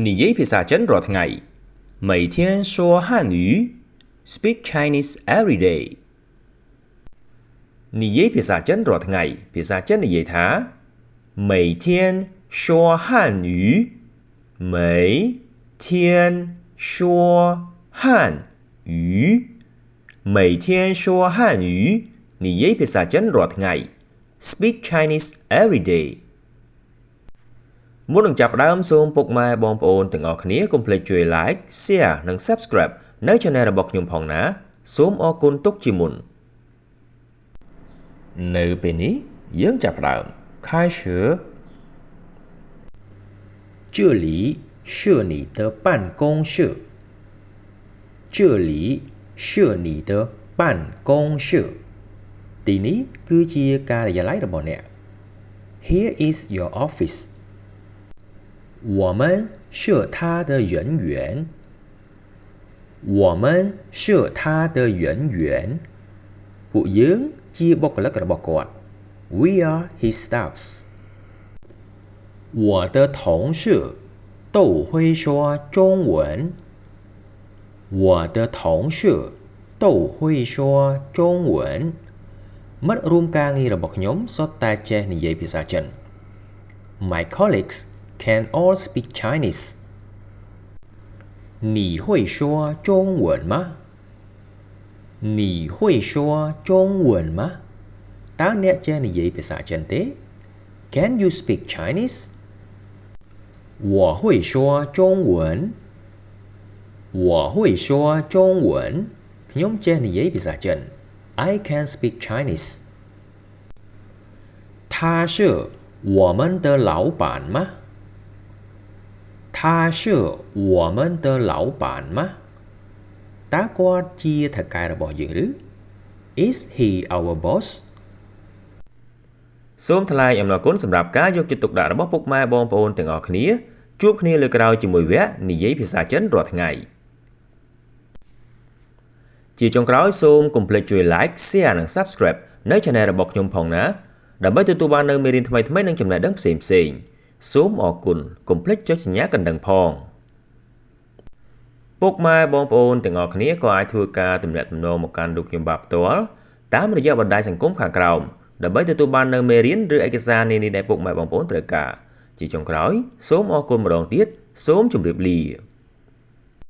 និយាយភាសាចិនរាល់ថ្ងៃ每天说汉语 Speak Chinese every day និយាយភាសាចិនរាល់ថ្ងៃភាសាចិននិយាយថា每天说汉语每天说汉语每天说汉语និយាយភាសាចិនរាល់ថ្ងៃ Speak Chinese every day មុននឹងចាប់ផ្ដើមសូមពុកម៉ែបងប្អូនទាំងអស់គ្នាកុំភ្លេចជួយ Like Share និង Subscribe នៅ Channel របស់ខ្ញុំផងណាសូមអរគុណទុកជាមុននៅពេលនេះយើងចាប់ផ្ដើម开始这里是你的办公室这里是你的办公室ទីនេះគឺជាការិយាល័យរបស់អ្នក Here is your office我们是他的人员我们是他的人员ពួកយើងជាបុគ្គលិករបស់គាត់ We are his staffs 我的同事都会说中文我的同事都会说中文មិត្តរួមការងាររបស់ខ្ញុំសុទ្ធតែចេះនិយាយភាសាចិន My colleagues can all speak Chinese 你会说中文吗你会说中文吗តើអ្នកចេះនិយាយភាសាចិនទេ Can you speak Chinese 我会说中文我会说中文ខ្ញុំចេះនិយាយភាសាចិន I can speak Chinese 他是我们的老板吗他是我们的老板吗តើគាត់ជាថៅកែរបស់យើងឬ Is he our boss សូមថ្លែងអំណរគុណសម្រាប់ការយកចិត្តទុកដាក់របស់ពុកម៉ែបងប្អូនទាំងអស់គ្នាជួបគ្នាលើក្រោយជាមួយវគ្គនិយាយភាសាចិនរាល់ថ្ងៃជាចុងក្រោយសូមកុំភ្លេចជួយ Like Share និង Subscribe នៅ Channel របស់ខ្ញុំផងណាដើម្បីទទួលបាននូវមេរៀនថ្មីៗនិងចំណេះដឹងផ្សេងៗសូមអរគុណកុំភ្លេចចុចសញ្ញាកណ្ដឹងផងពុកម៉ែបងប្អូនទាំងអស់គ្នាក៏អាចធ្វើការទំនាក់ទំនងមកកាន់លោកខ្ញុំបាទផ្ទាល់តាមរយៈបណ្ដាញសង្គមខាងក្រោមដើម្បីទទួលបាននូវមេរៀនឬឯកសារនានាដែលពុកម៉ែបងប្អូនត្រូវការជាចុងក្រោយសូមអរគុណម្ដងទៀតសូមជម្រាបលា